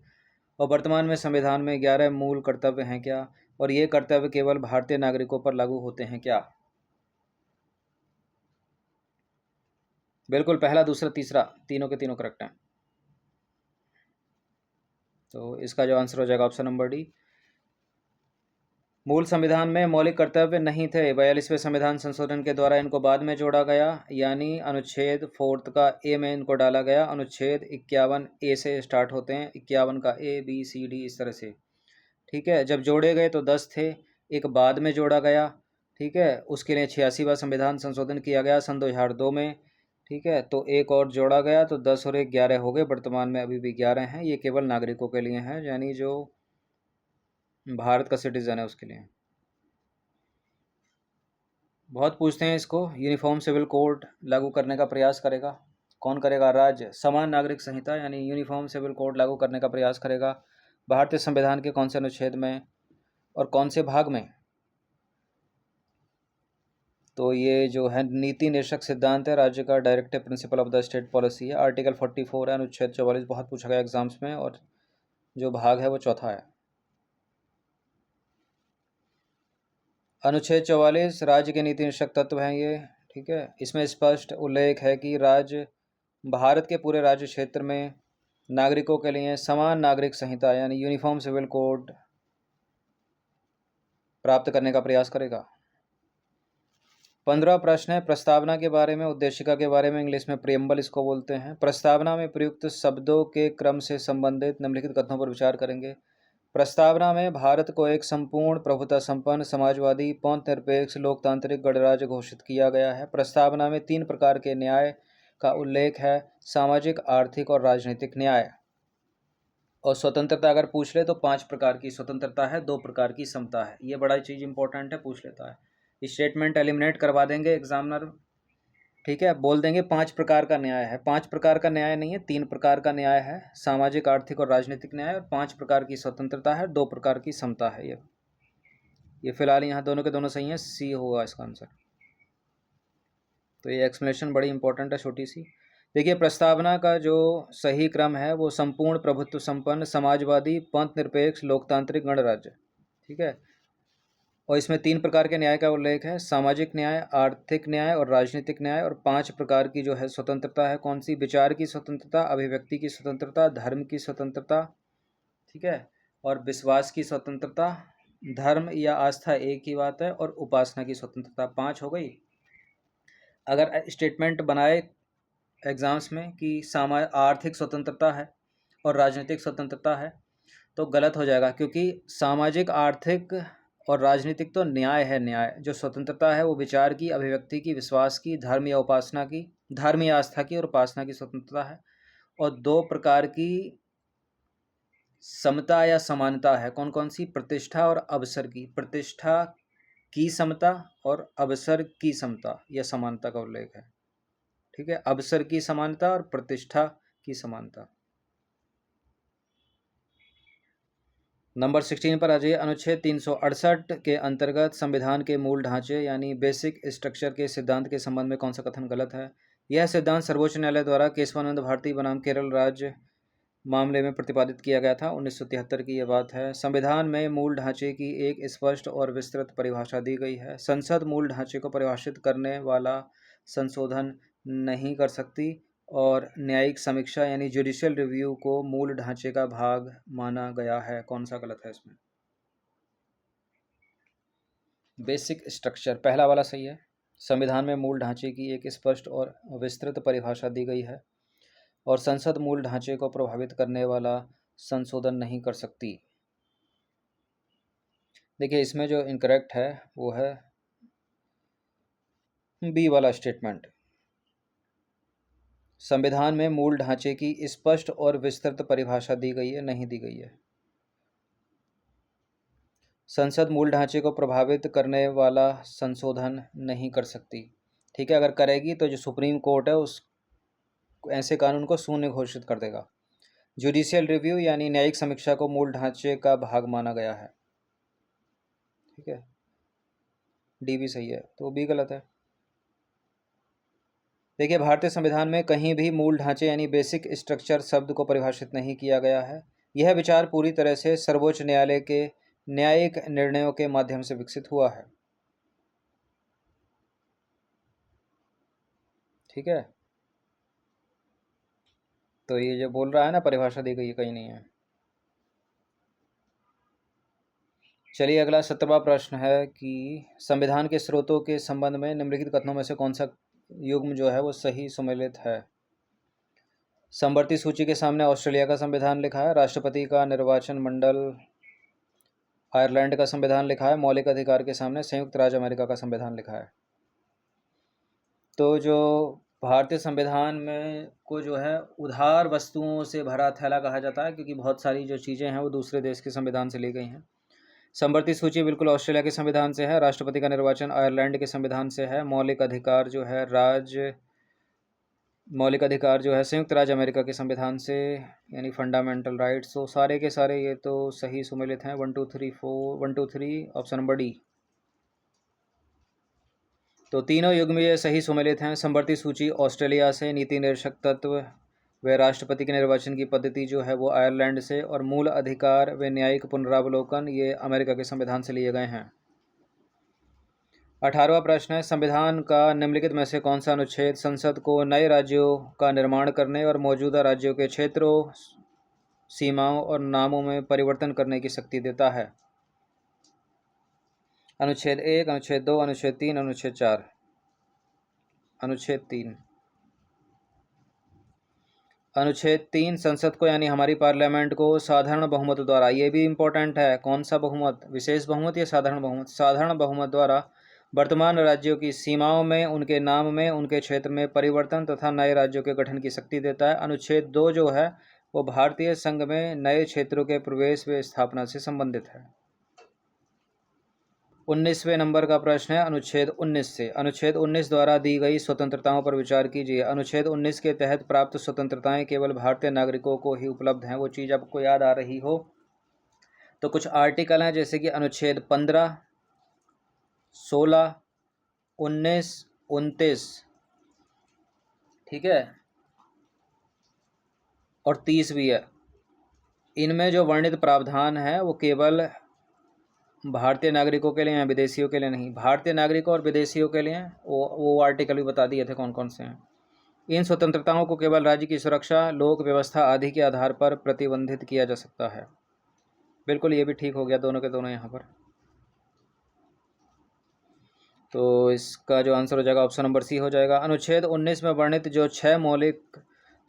और वर्तमान में संविधान में 11 मूल कर्तव्य हैं क्या, और ये कर्तव्य केवल भारतीय नागरिकों पर लागू होते हैं क्या? बिल्कुल, पहला, दूसरा, तीसरा, तीनों के तीनों करेक्ट हैं। तो इसका जो आंसर हो जाएगा ऑप्शन नंबर डी। मूल संविधान में मौलिक कर्तव्य नहीं थे, 42वें संविधान संशोधन के द्वारा इनको बाद में जोड़ा गया, यानी अनुच्छेद 4 का ए में इनको डाला गया। अनुच्छेद 51 ए से स्टार्ट होते हैं, 51 का ए बी सी डी इस तरह से। ठीक है, जब जोड़े गए तो 10 थे, एक बाद में जोड़ा गया। ठीक है, उसके लिए 86वां संविधान संशोधन किया गया सन 2002 में। ठीक है, तो एक और जोड़ा गया तो 10 और 1 11 हो गए। वर्तमान में अभी भी 11 हैं, ये केवल नागरिकों के लिए हैं, यानी जो भारत का सिटीजन है उसके लिए। बहुत पूछते हैं इसको। यूनिफॉर्म सिविल कोड लागू करने का प्रयास करेगा, कौन करेगा? राज्य। समान नागरिक संहिता यानी यूनिफॉर्म सिविल कोड लागू करने का प्रयास करेगा भारतीय संविधान के कौन से अनुच्छेद में और कौन से भाग में? तो ये जो है नीति निर्देशक सिद्धांत है राज्य का, directive principle of the state policy है। आर्टिकल 44 है, अनुच्छेद 44 बहुत पूछा गया एग्जाम्स में, और जो भाग है वो चौथा है। अनुच्छेद 44 राज्य के नीति निर्देशक तत्व हैं ये। ठीक है, इसमें स्पष्ट उल्लेख है कि राज्य भारत के पूरे राज्य क्षेत्र में नागरिकों के लिए समान नागरिक संहिता यानी यूनिफॉर्म सिविल कोड प्राप्त करने का प्रयास करेगा। 15वां प्रश्न है प्रस्तावना के बारे में, उद्देशिका के बारे में, इंग्लिश में प्रियम्बल इसको बोलते हैं। प्रस्तावना में प्रयुक्त शब्दों के क्रम से संबंधित निम्नलिखित कथनों पर विचार करेंगे। प्रस्तावना में भारत को एक संपूर्ण प्रभुता संपन्न समाजवादी पौंत निरपेक्ष लोकतांत्रिक गणराज्य घोषित किया गया है। प्रस्तावना में 3 प्रकार के न्याय का उल्लेख है, सामाजिक, आर्थिक और राजनीतिक न्याय। और स्वतंत्रता अगर पूछ ले तो 5 प्रकार की स्वतंत्रता है, 2 प्रकार की समता है। ये बड़ा चीज़ इंपॉर्टेंट है, पूछ लेता है। स्टेटमेंट एलिमिनेट करवा देंगे एग्जामिनर। ठीक है, बोल देंगे 5 प्रकार का न्याय है। 5 प्रकार का न्याय नहीं है, 3 प्रकार का न्याय है। सामाजिक, आर्थिक और राजनीतिक न्याय, और 5 प्रकार की स्वतंत्रता है, 2 प्रकार की समता है। ये फिलहाल यहाँ दोनों के दोनों सही हैं, सी होगा इसका आंसर। तो ये एक्सप्लेनेशन बड़ी इंपॉर्टेंट है, छोटी सी। देखिए, प्रस्तावना का जो सही क्रम है वो संपूर्ण प्रभुत्व संपन्न समाजवादी पंथ निरपेक्ष लोकतांत्रिक गणराज्य, ठीक है। और इसमें 3 प्रकार के न्याय का उल्लेख है, सामाजिक न्याय, आर्थिक न्याय और राजनीतिक न्याय। और 5 प्रकार की जो है स्वतंत्रता है, कौन सी? विचार की स्वतंत्रता, अभिव्यक्ति की स्वतंत्रता, धर्म की स्वतंत्रता, ठीक है, और विश्वास की स्वतंत्रता। धर्म या आस्था एक ही बात है, और उपासना की स्वतंत्रता। 5 हो गई। अगर स्टेटमेंट बनाए एग्जाम्स में कि आर्थिक स्वतंत्रता है और राजनीतिक स्वतंत्रता है, तो गलत हो जाएगा, क्योंकि सामाजिक, आर्थिक और राजनीतिक तो न्याय है। न्याय जो स्वतंत्रता है वो विचार की, अभिव्यक्ति की, विश्वास की, धर्म या उपासना की, धर्म या आस्था की और उपासना की स्वतंत्रता है। और 2 प्रकार की समता या समानता है, कौन कौन सी? प्रतिष्ठा और अवसर की। प्रतिष्ठा की समता और अवसर की समता या समानता का उल्लेख है, ठीक है। अवसर की समानता और प्रतिष्ठा की समानता। नंबर 16 पर आ जाइए। अनुच्छेद 368 के अंतर्गत संविधान के मूल ढांचे यानी बेसिक स्ट्रक्चर के सिद्धांत के संबंध में कौन सा कथन गलत है? यह सिद्धांत सर्वोच्च न्यायालय द्वारा केशवानंद भारती बनाम केरल राज्य मामले में प्रतिपादित किया गया था। 1973 की यह बात है। संविधान में मूल ढांचे की एक स्पष्ट और विस्तृत परिभाषा दी गई है। संसद मूल ढांचे को परिभाषित करने वाला संशोधन नहीं कर सकती, और न्यायिक समीक्षा यानी जुडिशियल रिव्यू को मूल ढांचे का भाग माना गया है। कौन सा गलत है इसमें? बेसिक स्ट्रक्चर पहला वाला सही है। संविधान में मूल ढांचे की एक स्पष्ट और विस्तृत परिभाषा दी गई है, और संसद मूल ढांचे को प्रभावित करने वाला संशोधन नहीं कर सकती। देखिए, इसमें जो इनकरेक्ट है वो है बी वाला स्टेटमेंट। संविधान में मूल ढांचे की स्पष्ट और विस्तृत परिभाषा दी गई है, नहीं दी गई है। संसद मूल ढांचे को प्रभावित करने वाला संशोधन नहीं कर सकती, ठीक है। अगर करेगी तो जो सुप्रीम कोर्ट है उस ऐसे कानून को शून्य घोषित कर देगा। जुडिशियल रिव्यू यानी न्यायिक समीक्षा को मूल ढांचे का भाग माना गया है, ठीक है। डी भी सही है, तो बी गलत है। देखिए, भारतीय संविधान में कहीं भी मूल ढांचे यानी बेसिक स्ट्रक्चर शब्द को परिभाषित नहीं किया गया है। यह विचार पूरी तरह से सर्वोच्च न्यायालय के न्यायिक निर्णयों के माध्यम से विकसित हुआ है, ठीक है। तो ये जो बोल रहा है ना परिभाषा दी गई है, कहीं नहीं है। चलिए, अगला 17वां प्रश्न है कि संविधान के स्रोतों के संबंध में निम्नलिखित कथनों में से कौन सा युग्म जो है वो सही सम्मिलित है? समवर्ती सूची के सामने ऑस्ट्रेलिया का संविधान लिखा है, राष्ट्रपति का निर्वाचन मंडल आयरलैंड का संविधान लिखा है, मौलिक अधिकार के सामने संयुक्त राज्य अमेरिका का संविधान लिखा है। तो जो भारतीय संविधान में को जो है उधार वस्तुओं से भरा थैला कहा जाता है, क्योंकि बहुत सारी जो चीज़ें हैं वो दूसरे देश के संविधान से ली गई हैं। समवर्ती सूची बिल्कुल ऑस्ट्रेलिया के संविधान से है, राष्ट्रपति का निर्वाचन आयरलैंड के संविधान से है, मौलिक अधिकार जो है संयुक्त राज्य अमेरिका के संविधान से यानी फंडामेंटल राइट्स। तो सारे के सारे ये तो सही सुमेलित हैं। 1 2 3 4 1 2 3 ऑप्शन नंबर डी। तो तीनों युग्म ये सही सुमेलित हैं। समवर्ती सूची ऑस्ट्रेलिया से, नीति निर्देशक तत्व व राष्ट्रपति के निर्वाचन की पद्धति जो है वो आयरलैंड से, और मूल अधिकार व न्यायिक पुनरावलोकन ये अमेरिका के संविधान से लिए गए हैं। 18वां प्रश्न है, संविधान का निम्नलिखित में से कौन सा अनुच्छेद संसद को नए राज्यों का निर्माण करने और मौजूदा राज्यों के क्षेत्रों, सीमाओं और नामों में परिवर्तन करने की शक्ति देता है? अनुच्छेद 1, अनुच्छेद 2, अनुच्छेद 3, अनुच्छेद 4। अनुच्छेद 3। अनुच्छेद 3 संसद को यानी हमारी पार्लियामेंट को साधारण बहुमत द्वारा, ये भी इम्पोर्टेंट है, कौन सा बहुमत? विशेष बहुमत या साधारण बहुमत? साधारण बहुमत द्वारा वर्तमान राज्यों की सीमाओं में, उनके नाम में, उनके क्षेत्र में परिवर्तन तथा नए राज्यों के गठन की शक्ति देता है। अनुच्छेद 2 जो है वो भारतीय संघ में नए क्षेत्रों के प्रवेश व स्थापना से संबंधित है। 19वें नंबर का प्रश्न है अनुच्छेद 19 से। अनुच्छेद 19 द्वारा दी गई स्वतंत्रताओं पर विचार कीजिए। अनुच्छेद 19 के तहत प्राप्त स्वतंत्रताएं केवल भारतीय नागरिकों को ही उपलब्ध हैं। वो चीज़ आपको याद आ रही हो तो कुछ आर्टिकल हैं, जैसे कि अनुच्छेद 15, 16, 19, 29, ठीक है, और 30 भी है। इनमें जो वर्णित प्रावधान है वो केवल भारतीय नागरिकों के लिए हैं, विदेशियों के लिए नहीं। भारतीय नागरिकों और विदेशियों के लिए वो आर्टिकल भी बता दिए थे कौन कौन से हैं। इन स्वतंत्रताओं को केवल राज्य की सुरक्षा, लोक व्यवस्था आदि के आधार पर प्रतिबंधित किया जा सकता है। बिल्कुल, ये भी ठीक हो गया, दोनों के दोनों यहाँ पर। तो इसका जो आंसर हो जाएगा ऑप्शन नंबर सी हो जाएगा। अनुच्छेद 19 में वर्णित जो 6 मौलिक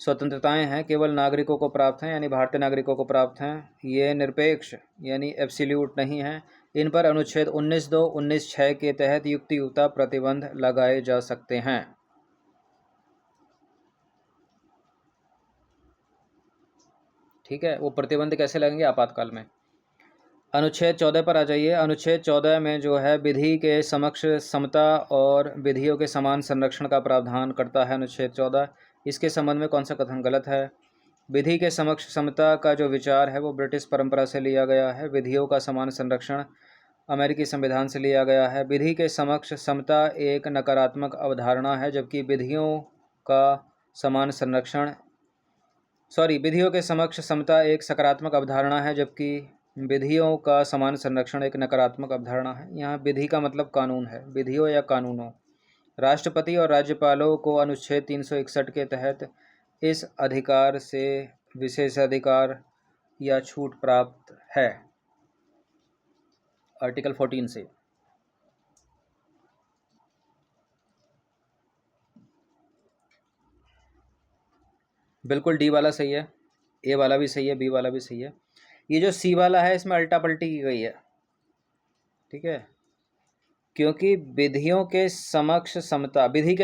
स्वतंत्रताएं हैं केवल नागरिकों को प्राप्त हैं, यानी भारतीय नागरिकों को प्राप्त हैं। ये निरपेक्ष यानी एब्सोल्यूट नहीं हैं। इन पर अनुच्छेद 19(2), 19(6) के तहत युक्तियुक्ता प्रतिबंध लगाए जा सकते हैं। ठीक है, वो प्रतिबंध कैसे लगेंगे? आपातकाल में। अनुच्छेद 14 पर आ जाइए। अनुच्छेद 14 में जो है विधि के समक्ष समता और विधियों के समान संरक्षण का प्रावधान करता है अनुच्छेद 14। इसके संबंध में कौन सा कथन गलत है? विधि के समक्ष समता का जो विचार है वो ब्रिटिश परंपरा से लिया गया है। विधियों का समान संरक्षण अमेरिकी संविधान से लिया गया है। विधि के समक्ष समता एक नकारात्मक अवधारणा है, जबकि विधियों के समक्ष समता एक सकारात्मक अवधारणा है, जबकि विधियों का समान संरक्षण एक नकारात्मक अवधारणा है। यहाँ विधि का मतलब कानून है, विधियों या कानूनों। राष्ट्रपति और राज्यपालों को अनुच्छेद 361 के तहत इस अधिकार से विशेषाधिकार या छूट प्राप्त है, आर्टिकल 14 से। बिल्कुल, डी वाला सही है, ए वाला भी सही है, बी वाला भी सही है। ये जो सी वाला है इसमें अल्टा पल्टी की गई है, ठीक है, क्योंकि विधि के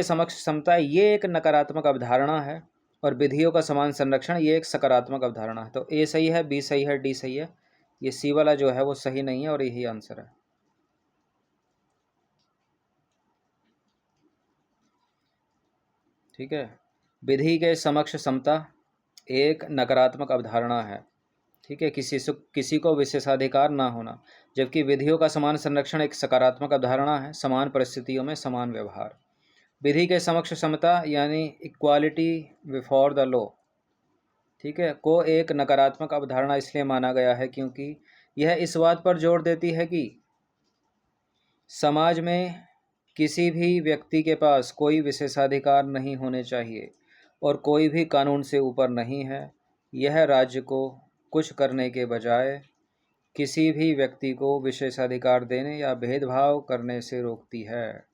समक्ष समता ये एक नकारात्मक अवधारणा है और विधियों का समान संरक्षण ये एक सकारात्मक अवधारणा है। तो ए सही है, बी सही है, डी सही है। ये सी वाला जो है वो सही नहीं है और यही आंसर है। ठीक है, विधि के समक्ष समता एक नकारात्मक अवधारणा है, ठीक है, किसी को विशेषाधिकार ना होना, जबकि विधियों का समान संरक्षण एक सकारात्मक अवधारणा है, समान परिस्थितियों में समान व्यवहार। विधि के समक्ष समता यानी इक्वालिटी बिफोर द लॉ, ठीक है, को एक नकारात्मक अवधारणा इसलिए माना गया है क्योंकि यह इस बात पर जोर देती है कि समाज में किसी भी व्यक्ति के पास कोई विशेषाधिकार नहीं होने चाहिए और कोई भी कानून से ऊपर नहीं है। यह राज्य को कुछ करने के बजाय किसी भी व्यक्ति को विशेषाधिकार देने या भेदभाव करने से रोकती है।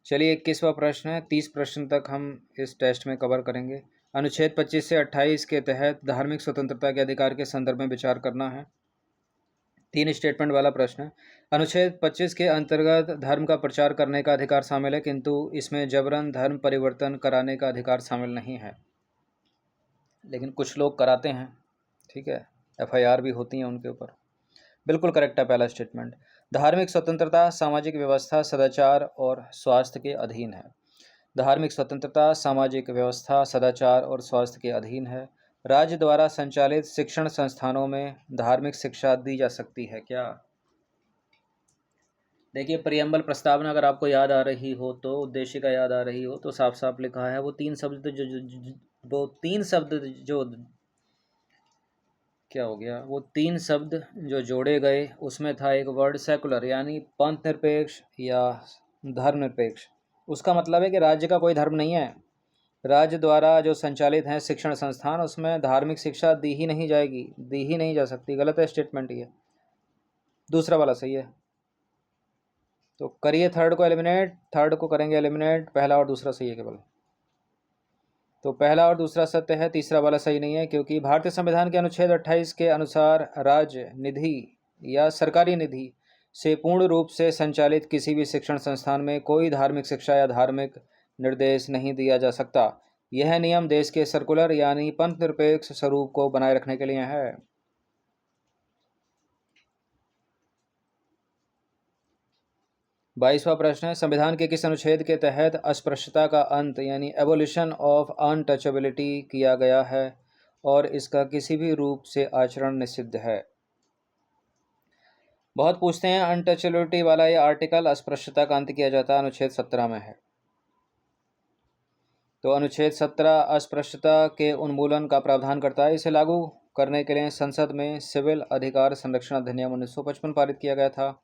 चलिए 21वां प्रश्न है। 30 प्रश्न तक हम इस टेस्ट में कवर करेंगे। अनुच्छेद 25 से 28 के तहत धार्मिक स्वतंत्रता के अधिकार के संदर्भ में विचार करना है। 3 स्टेटमेंट वाला प्रश्न है। अनुच्छेद 25 के अंतर्गत धर्म का प्रचार करने का अधिकार शामिल है, किंतु इसमें जबरन धर्म परिवर्तन कराने का अधिकार शामिल नहीं है, लेकिन कुछ लोग कराते हैं, ठीक है, FIR भी होती हैं उनके ऊपर। बिल्कुल करेक्ट है पहला स्टेटमेंट। धार्मिक स्वतंत्रता सामाजिक व्यवस्था, सदाचार और स्वास्थ्य के अधीन है। धार्मिक स्वतंत्रता सामाजिक व्यवस्था, सदाचार और स्वास्थ्य के अधीन है। राज्य द्वारा संचालित शिक्षण संस्थानों में धार्मिक शिक्षा दी जा सकती है क्या? देखिए, प्रियम्बल प्रस्तावना अगर आपको याद आ रही हो तो, उद्देशिका याद आ रही हो तो साफ साफ लिखा है। वो तीन शब्द जो क्या हो गया, वो 3 शब्द जो जोड़े गए उसमें था एक वर्ड सेकुलर, यानी पंथ निरपेक्ष या धर्मनिरपेक्ष। उसका मतलब है कि राज्य का कोई धर्म नहीं है, राज्य द्वारा जो संचालित हैं शिक्षण संस्थान उसमें धार्मिक शिक्षा दी ही नहीं जाएगी, दी ही नहीं जा सकती। गलत है स्टेटमेंट ये, दूसरा वाला सही है। तो करिए थर्ड को करेंगे एलिमिनेट, पहला और दूसरा सही है केवल। तो पहला और दूसरा सत्य है, तीसरा वाला सही नहीं है, क्योंकि भारतीय संविधान के अनुच्छेद 28 के अनुसार राज्य निधि या सरकारी निधि से पूर्ण रूप से संचालित किसी भी शिक्षण संस्थान में कोई धार्मिक शिक्षा या धार्मिक निर्देश नहीं दिया जा सकता। यह नियम देश के सर्कुलर यानी पंथ निरपेक्ष स्वरूप को बनाए रखने के लिए है। 22वां प्रश्न है, संविधान के किस अनुच्छेद के तहत अस्पृश्यता का अंत यानी एबोलिशन ऑफ अनटचेबिलिटी किया गया है और इसका किसी भी रूप से आचरण निषिद्ध है? बहुत पूछते हैं अनटचेबिलिटी वाला ये आर्टिकल, अस्पृश्यता का अंत किया जाता है, अनुच्छेद 17 में है। तो अनुच्छेद 17 अस्पृश्यता के उन्मूलन का प्रावधान करता है। इसे लागू करने के लिए संसद में सिविल अधिकार संरक्षण अधिनियम 1955 पारित किया गया था।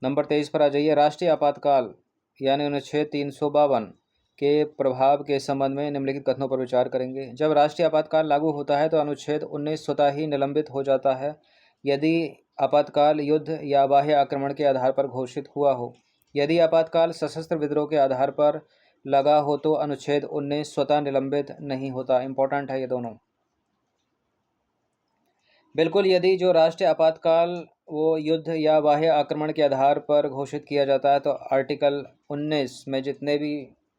नंबर 23 पर आ जाइए। राष्ट्रीय आपातकाल यानी अनुच्छेद 352 के प्रभाव के संबंध में निम्नलिखित कथनों पर विचार करेंगे। जब राष्ट्रीय आपातकाल लागू होता है तो अनुच्छेद 19 स्वतः ही निलंबित हो जाता है यदि आपातकाल युद्ध या बाह्य आक्रमण के आधार पर घोषित हुआ हो। यदि आपातकाल सशस्त्र विद्रोह के आधार पर लगा हो तो अनुच्छेद 19 स्वतः निलंबित नहीं होता। इंपॉर्टेंट है ये दोनों। बिल्कुल, यदि जो राष्ट्रीय आपातकाल वो युद्ध या बाह्य आक्रमण के आधार पर घोषित किया जाता है तो आर्टिकल 19 में जितने भी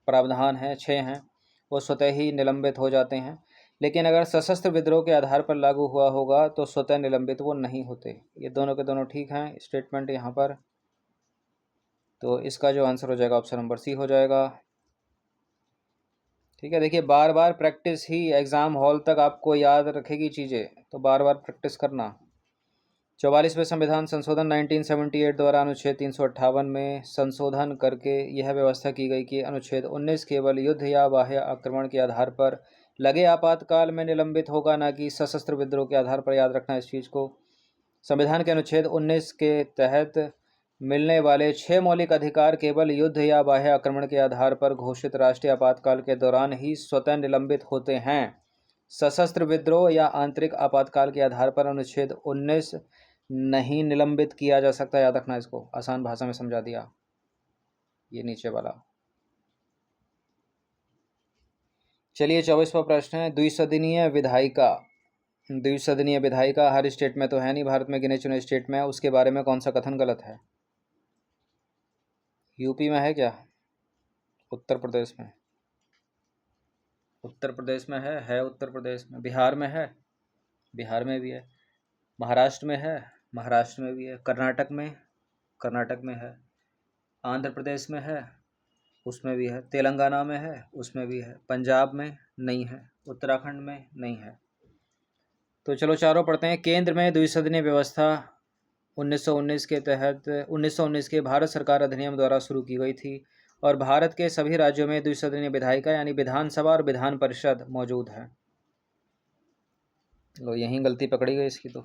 प्रावधान हैं 6 हैं वो स्वतः ही निलंबित हो जाते हैं। लेकिन अगर सशस्त्र विद्रोह के आधार पर लागू हुआ होगा तो स्वतः निलंबित वो नहीं होते। ये दोनों के दोनों ठीक हैं स्टेटमेंट यहाँ पर। तो इसका जो आंसर हो जाएगा ऑप्शन नंबर सी हो जाएगा। ठीक है, देखिए बार बार प्रैक्टिस ही एग्ज़ाम हॉल तक आपको याद रखेगी चीज़ें, तो बार बार प्रैक्टिस करना। 44वें संविधान संशोधन 1978 द्वारा अनुच्छेद 358 में संशोधन करके यह व्यवस्था की गई कि अनुच्छेद 19 केवल युद्ध या बाह्य आक्रमण के आधार पर लगे आपातकाल में निलंबित होगा, न कि सशस्त्र विद्रोह के आधार पर। याद रखना इस चीज़ को। संविधान के अनुच्छेद 19 के तहत मिलने वाले 6 मौलिक अधिकार केवल युद्ध या बाह्य आक्रमण के आधार पर घोषित राष्ट्रीय आपातकाल के दौरान ही स्वतः निलंबित होते हैं। सशस्त्र विद्रोह या आंतरिक आपातकाल के आधार पर अनुच्छेद 19 नहीं निलंबित किया जा सकता। याद रखना इसको, आसान भाषा में समझा दिया ये नीचे वाला। चलिए 24वां प्रश्न है, द्विसदनीय विधायिका। द्विसदनीय विधायिका हर स्टेट में तो है नहीं, भारत में गिने चुने स्टेट में, उसके बारे में कौन सा कथन गलत है? यूपी में है क्या? उत्तर प्रदेश में? उत्तर प्रदेश में है उत्तर प्रदेश में। बिहार में है, बिहार में भी है। महाराष्ट्र में है, महाराष्ट्र में भी है। कर्नाटक में, कर्नाटक में है। आंध्र प्रदेश में है, उसमें भी है। तेलंगाना में है, उसमें भी है। पंजाब में नहीं है, उत्तराखंड में नहीं है। तो चलो चारों पढ़ते हैं। केंद्र में द्विसदनीय व्यवस्था 1919 के तहत 1919 के भारत सरकार अधिनियम द्वारा शुरू की गई थी और भारत के सभी राज्यों में द्विसदनीय विधायिका यानी विधानसभा और विधान परिषद मौजूद है। लो यहीं गलती पकड़ी गई इसकी, तो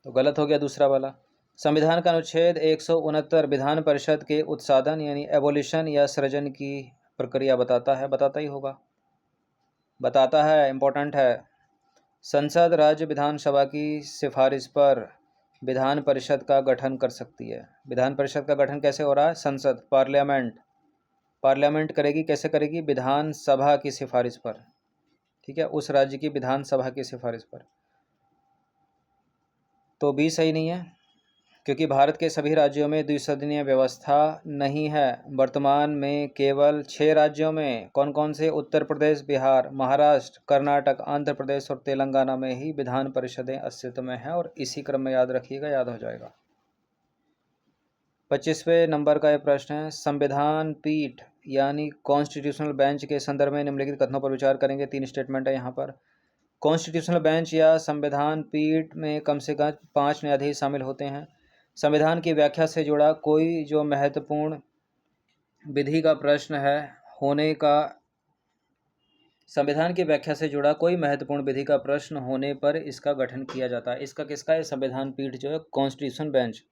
गलत हो गया दूसरा वाला। संविधान का अनुच्छेद 169 विधान परिषद के उत्साधन यानी एबोलिशन या सृजन की प्रक्रिया बताता है। बताता ही होगा, बताता है, इम्पोर्टेंट है। संसद राज्य विधानसभा की सिफारिश पर विधान परिषद का गठन कर सकती है। विधान परिषद का गठन कैसे हो रहा है? संसद, पार्लियामेंट करेगी। कैसे करेगी? विधानसभा की सिफारिश पर। ठीक है, उस राज्य की विधानसभा की सिफारिश पर। तो बी सही नहीं है क्योंकि भारत के सभी राज्यों में द्विसदनीय व्यवस्था नहीं है। वर्तमान में केवल 6 राज्यों में, कौन कौन से? उत्तर प्रदेश, बिहार, महाराष्ट्र, कर्नाटक, आंध्र प्रदेश और तेलंगाना में ही विधान परिषदें अस्तित्व में हैं और इसी क्रम में याद रखिएगा, याद हो जाएगा। 25वें नंबर का यह प्रश्न है, संविधान पीठ यानी कॉन्स्टिट्यूशनल बेंच के संदर्भ में निम्नलिखित कथनों पर विचार करेंगे। 3 स्टेटमेंट है यहाँ पर। कॉन्स्टिट्यूशनल बेंच या संविधान पीठ में कम से कम 5 न्यायाधीश शामिल होते हैं। संविधान की व्याख्या से जुड़ा कोई जो महत्वपूर्ण विधि का प्रश्न है होने का संविधान की व्याख्या से जुड़ा कोई महत्वपूर्ण विधि का प्रश्न होने पर इसका गठन किया जाता है। इसका किसका है? संविधान पीठ जो है कॉन्स्टिट्यूशन बेंच।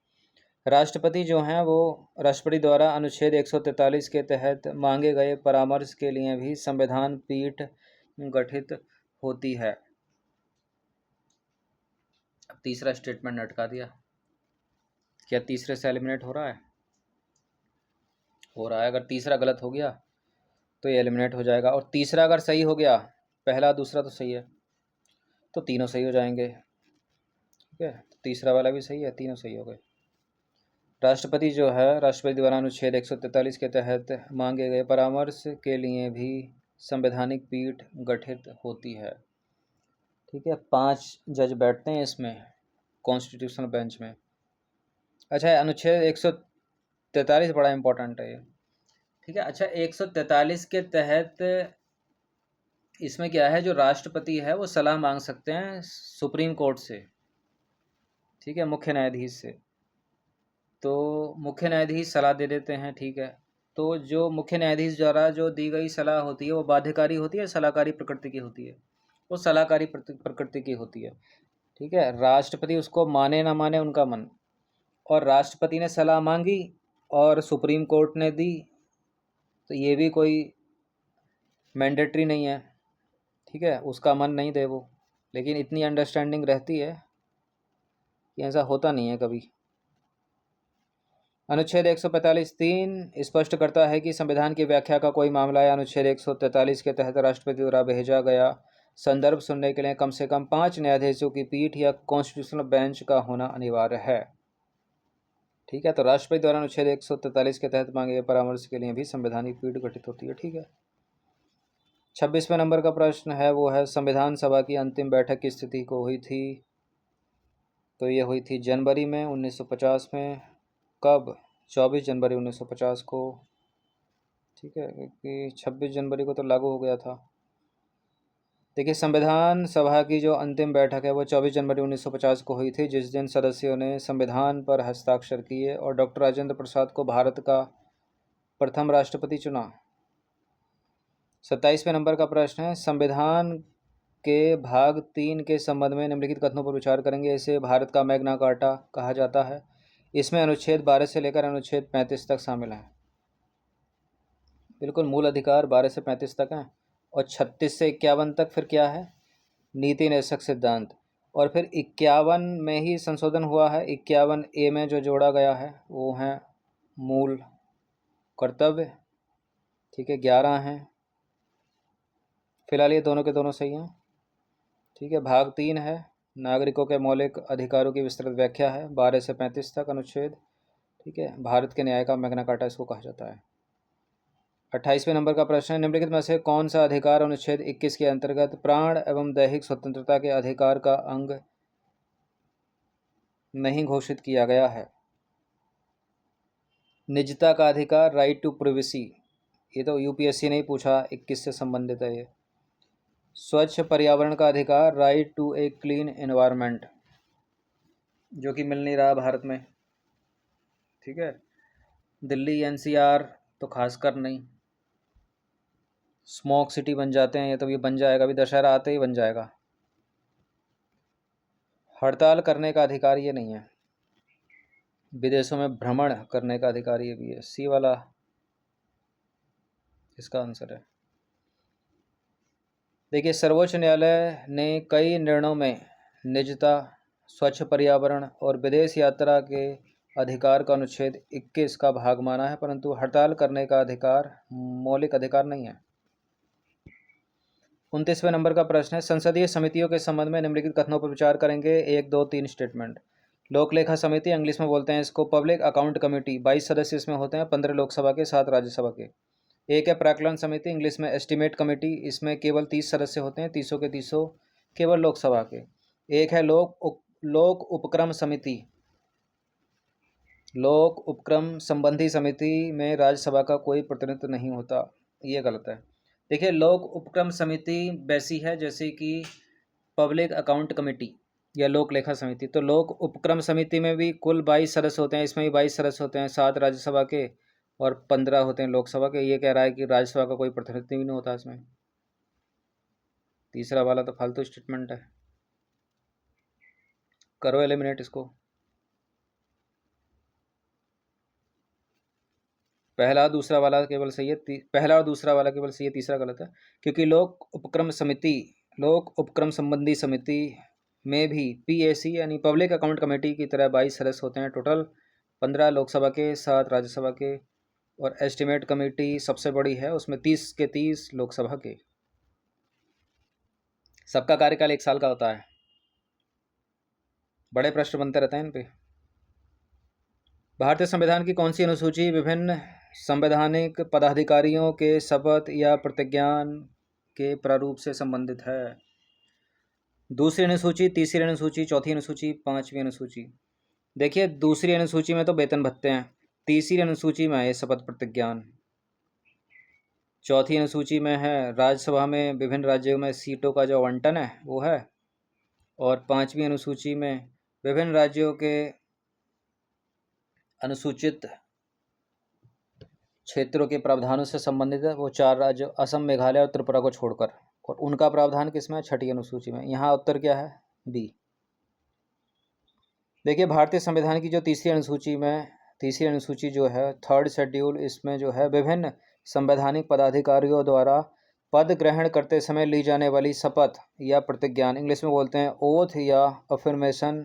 राष्ट्रपति जो हैं वो राष्ट्रपति द्वारा अनुच्छेद 143 के तहत मांगे गए परामर्श के लिए भी संविधान पीठ गठित होती है। अब तीसरा स्टेटमेंट अटका दिया। क्या तीसरे से एलिमिनेट हो रहा है? हो रहा है। अगर तीसरा गलत हो गया तो ये एलिमिनेट हो जाएगा और तीसरा अगर सही हो गया, पहला दूसरा तो सही है, तो तीनों सही हो जाएंगे। ठीक है, तो तीसरा वाला भी सही है, तीनों सही हो गए। राष्ट्रपति जो है, राष्ट्रपति द्वारा अनुच्छेद 143 के तहत मांगे गए परामर्श के लिए भी संवैधानिक पीठ गठित होती है। ठीक है, 5 जज बैठते हैं इसमें कॉन्स्टिट्यूशनल बेंच में। अच्छा, अनुच्छेद 143 बड़ा इंपॉर्टेंट है ये, ठीक है। अच्छा, 143 के तहत इसमें क्या है, जो राष्ट्रपति है वो सलाह मांग सकते हैं सुप्रीम कोर्ट से, ठीक है, मुख्य न्यायाधीश से। तो मुख्य न्यायाधीश सलाह दे देते हैं, ठीक है। तो जो मुख्य न्यायाधीश द्वारा जो दी गई सलाह होती है वो बाध्यकारी होती है, सलाहकारी प्रकृति की होती है? वो सलाहकारी प्रकृति की होती है, ठीक है। राष्ट्रपति उसको माने ना माने उनका मन, और राष्ट्रपति ने सलाह मांगी और सुप्रीम कोर्ट ने दी, तो ये भी कोई मैंडेटरी नहीं है, ठीक है, उसका मन नहीं दे वो, लेकिन इतनी अंडरस्टैंडिंग रहती है कि ऐसा होता नहीं है कभी। अनुच्छेद 145(3) स्पष्ट करता है कि संविधान की व्याख्या का कोई मामला या अनुच्छेद 143 के तहत राष्ट्रपति द्वारा भेजा गया संदर्भ सुनने के लिए कम से कम 5 न्यायाधीशों की पीठ या कॉन्स्टिट्यूशनल बेंच का होना अनिवार्य है, ठीक है। तो राष्ट्रपति द्वारा अनुच्छेद 143 के तहत मांगे गए परामर्श के लिए भी संवैधानिक पीठ गठित होती है, ठीक है। 26वें नंबर का प्रश्न है वो है संविधान सभा की अंतिम बैठक की स्थिति को हुई थी, तो ये हुई थी जनवरी में 1950 में। कब? 24 जनवरी 1950 को, ठीक है, क्योंकि 26 जनवरी को तो लागू हो गया था। देखिए, संविधान सभा की जो अंतिम बैठक है वो 24 जनवरी 1950 को हुई थी, जिस दिन सदस्यों ने संविधान पर हस्ताक्षर किए और डॉक्टर राजेंद्र प्रसाद को भारत का प्रथम राष्ट्रपति चुना। 27वें नंबर का प्रश्न है संविधान के भाग 3 के संबंध में निम्नलिखित कथनों पर विचार करेंगे। इसे भारत का मैग्ना कार्टा कहा जाता है। इसमें अनुच्छेद 12 से लेकर अनुच्छेद 35 तक शामिल है। बिल्कुल, मूल अधिकार 12 से 35 तक हैं, और 36 से 51 तक फिर क्या है? नीति निदेशक सिद्धांत। और फिर 51 में ही संशोधन हुआ है, 51A में जो जोड़ा गया है वो है मूल कर्तव्य, ठीक है, 11 हैं। फिलहाल ये दोनों के दोनों सही हैं, ठीक है। भाग 3 है नागरिकों के मौलिक अधिकारों की विस्तृत व्याख्या है, 12 से 35 तक अनुच्छेद, ठीक है। भारत के न्याय का मैग्ना कार्टा इसको कहा जाता है। 28वें नंबर का प्रश्न है निम्नलिखित में से कौन सा अधिकार अनुच्छेद 21 के अंतर्गत प्राण एवं दैहिक स्वतंत्रता के अधिकार का अंग नहीं घोषित किया गया है? निजता का अधिकार, राइट टू प्रिवेसी, ये तो यूपीएससी ने ही पूछा, 21 से संबंधित है ये। स्वच्छ पर्यावरण का अधिकार, right to a clean environment, जो कि मिल नहीं रहा भारत में, ठीक है। दिल्ली एनसीआर तो खासकर नहीं, स्मोक सिटी बन जाते हैं, ये तो ये बन जाएगा, अभी दशहरा आते ही बन जाएगा। हड़ताल करने का अधिकार ये नहीं है। विदेशों में भ्रमण करने का अधिकार ये भी है। सी वाला इसका आंसर है। देखिए, सर्वोच्च न्यायालय ने कई निर्णयों में निजता, स्वच्छ पर्यावरण और विदेश यात्रा के अधिकार का अनुच्छेद 21 का भाग माना है, परंतु हड़ताल करने का अधिकार मौलिक अधिकार नहीं है। 29वें नंबर का प्रश्न है संसदीय समितियों के संबंध में निम्नलिखित कथनों पर विचार करेंगे। 1, 2, 3 स्टेटमेंट। लोक लेखा समिति, इंग्लिश में बोलते हैं इसको पब्लिक अकाउंट कमेटी, 22 सदस्य इसमें होते हैं, 15 लोकसभा के, 7 राज्यसभा के। एक है प्राक्कलन समिति, इंग्लिश में एस्टीमेट कमेटी, इसमें केवल 30 सदस्य होते हैं, 30 के 30 केवल लोकसभा के। एक है लोक उपक्रम समिति, लोक उपक्रम संबंधी समिति में राज्यसभा का कोई प्रतिनिधित्व नहीं होता, ये गलत है। देखिए, लोक उपक्रम समिति वैसी है जैसे कि पब्लिक अकाउंट कमेटी या लोक लेखा समिति। तो लोक उपक्रम समिति में भी कुल 22 सदस्य होते हैं, इसमें भी 22 सदस्य होते हैं, 7 राज्यसभा के और 15 होते हैं लोकसभा के। ये कह रहा है कि राज्यसभा का कोई प्रतिनिधित्व भी नहीं होता इसमें। तीसरा वाला तो फालतू स्टेटमेंट है, करो एलिमिनेट इसको। पहला दूसरा वाला केवल सही है, पहला और दूसरा वाला केवल सही है, तीसरा गलत है, क्योंकि लोक उपक्रम समिति, लोक उपक्रम संबंधी समिति में भी पीएसी यानी पब्लिक अकाउंट कमेटी की तरह 22 सदस्य होते हैं टोटल, 15 लोकसभा के, 7 राज्यसभा के, और एस्टीमेट कमेटी सबसे बड़ी है, उसमें 30 के 30 लोकसभा के। सबका कार्यकाल 1 साल का होता है। बड़े प्रश्न बनते रहते हैं इन पे। भारतीय संविधान की कौन सी अनुसूची विभिन्न संवैधानिक पदाधिकारियों के शपथ या प्रतिज्ञान के प्रारूप से संबंधित है? दूसरी अनुसूची, तीसरी अनुसूची, चौथी अनुसूची, 5वीं अनुसूची। देखिए, दूसरी अनुसूची में तो वेतन भत्ते हैं, तीसरी अनुसूची में है ये शपथ प्रतिज्ञान। चौथी अनुसूची में है राज्यसभा में विभिन्न राज्यों में सीटों का जो आवंटन है वो है। और पांचवी अनुसूची में विभिन्न राज्यों के अनुसूचित क्षेत्रों के प्रावधानों से संबंधित है वो 4 राज्य असम, मेघालय और त्रिपुरा को छोड़कर। और उनका प्रावधान किसमें है? छठी अनुसूची में। यहाँ उत्तर क्या है? बी। देखिए भारतीय संविधान की जो तीसरी अनुसूची जो है थर्ड शेड्यूल, इसमें जो है विभिन्न संवैधानिक पदाधिकारियों द्वारा पद ग्रहण करते समय ली जाने वाली शपथ या प्रतिज्ञान, इंग्लिश में बोलते हैं ओथ या अफर्मेशन,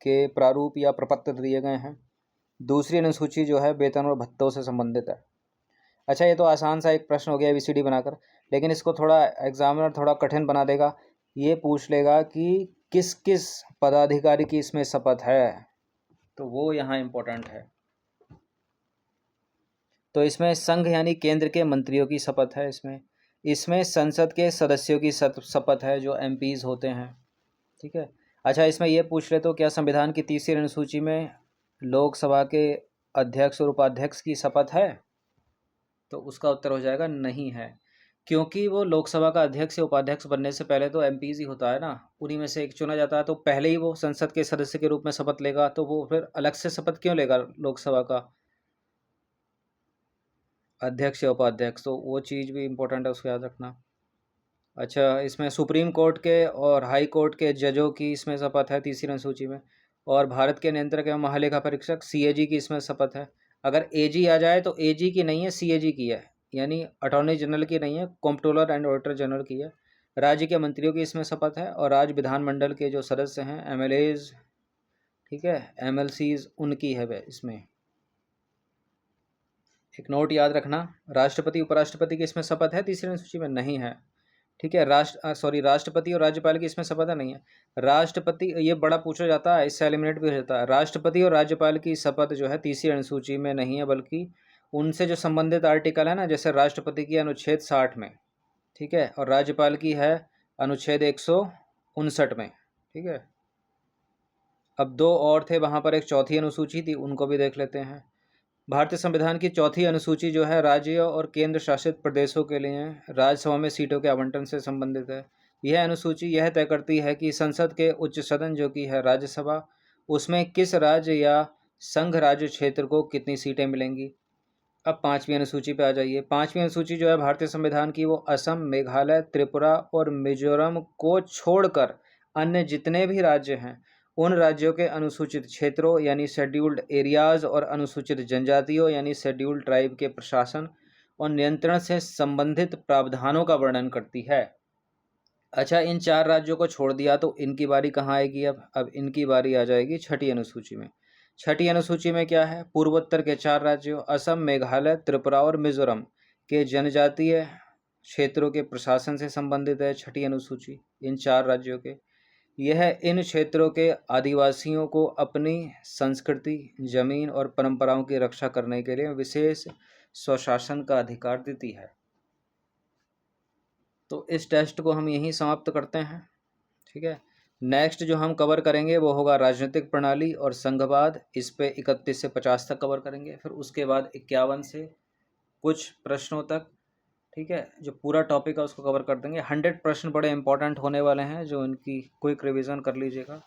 के प्रारूप या प्रपत्र दिए गए हैं। दूसरी अनुसूची जो है वेतन और भत्तों से संबंधित है। अच्छा, ये तो आसान सा एक प्रश्न हो गया ABCD बनाकर, लेकिन इसको थोड़ा एग्जामिनर थोड़ा कठिन बना देगा। ये पूछ लेगा कि किस किस पदाधिकारी की इसमें शपथ है, तो वो यहाँ इम्पोर्टेंट है। तो इसमें संघ यानी केंद्र के मंत्रियों की शपथ है। इसमें संसद के सदस्यों की शपथ है जो MPs होते हैं। ठीक है। अच्छा, इसमें ये पूछ ले तो क्या संविधान की तीसरी अनुसूची में लोकसभा के अध्यक्ष और उपाध्यक्ष की शपथ है? तो उसका उत्तर हो जाएगा नहीं है, क्योंकि वो लोकसभा का अध्यक्ष या उपाध्यक्ष बनने से पहले तो MPs ही होता है ना, उन्हीं में से एक चुना जाता है। तो पहले ही वो संसद के सदस्य के रूप में शपथ लेगा, तो वो फिर अलग से शपथ क्यों लेगा लोकसभा का अध्यक्ष या उपाध्यक्ष? तो वो चीज़ भी इम्पोर्टेंट है, उसको याद रखना। अच्छा, इसमें सुप्रीम कोर्ट के और हाई कोर्ट के जजों की इसमें शपथ है तीसरी अनुसूची में। और भारत के नियंत्रक एवं महालेखा परीक्षक CAG की इसमें शपथ है। अगर AG आ जाए तो AG की नहीं है, CAG की है, यानी अटॉर्नी जनरल की नहीं है, कॉम्प्ट्रोलर एंड ऑडिटर जनरल की है। राज्य के मंत्रियों की इसमें शपथ है। और राज्य विधानमंडल के जो सदस्य हैं MLAs, ठीक है, MLCs, उनकी है वह इसमें। एक नोट याद रखना, राष्ट्रपति उपराष्ट्रपति की इसमें शपथ है तीसरी अनुसूची में? नहीं है। ठीक है। राष्ट्रपति और राज्यपाल की इसमें शपथ नहीं है। राष्ट्रपति, ये बड़ा पूछा जाता है, इससे एलिमिनेट भी हो जाता है। राष्ट्रपति और राज्यपाल की शपथ जो है तीसरी अनुसूची में नहीं है, बल्कि उनसे जो संबंधित आर्टिकल है ना, जैसे राष्ट्रपति की अनुच्छेद 60 में, ठीक है, और राज्यपाल की है अनुच्छेद 159 में। ठीक है। अब 2 और थे, वहाँ पर एक चौथी अनुसूची थी, उनको भी देख लेते हैं। भारतीय संविधान की चौथी अनुसूची जो है राज्यों और केंद्र शासित प्रदेशों के लिए राज्यसभा में सीटों के आवंटन से संबंधित है। यह अनुसूची यह तय करती है कि संसद के उच्च सदन जो कि है राज्यसभा, उसमें किस राज्य या संघ राज्य क्षेत्र को कितनी सीटें मिलेंगी। अब पांचवी अनुसूची पे आ जाइए। पांचवी अनुसूची जो है भारतीय संविधान की, वो असम, मेघालय, त्रिपुरा और मिजोरम को छोड़कर अन्य जितने भी राज्य हैं उन राज्यों के अनुसूचित क्षेत्रों यानी शेड्यूल्ड एरियाज और अनुसूचित जनजातियों यानी शेड्यूल्ड ट्राइब के प्रशासन और नियंत्रण से संबंधित प्रावधानों का वर्णन करती है। अच्छा, इन 4 राज्यों को छोड़ दिया तो इनकी बारी कहाँ आएगी? अब इनकी बारी आ जाएगी छठी अनुसूची में। छठी अनुसूची में क्या है? पूर्वोत्तर के 4 राज्यों असम, मेघालय, त्रिपुरा और मिजोरम के जनजातीय क्षेत्रों के प्रशासन से संबंधित है छठी अनुसूची, इन 4 राज्यों के। यह इन क्षेत्रों के आदिवासियों को अपनी संस्कृति, जमीन और परंपराओं की रक्षा करने के लिए विशेष स्वशासन का अधिकार देती है। तो इस टेस्ट को हम यहीं समाप्त करते हैं। ठीक है। नेक्स्ट जो हम कवर करेंगे वो होगा राजनीतिक प्रणाली और संघवाद। इस पे 31 से 50 तक कवर करेंगे, फिर उसके बाद 51 से कुछ प्रश्नों तक, ठीक है, जो पूरा टॉपिक है उसको कवर कर देंगे। 100 प्रश्न बड़े इंपॉर्टेंट होने वाले हैं, जो इनकी क्विक रिवीजन कर लीजिएगा।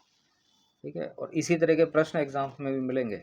ठीक है। और इसी तरह के प्रश्न एग्जाम में भी मिलेंगे।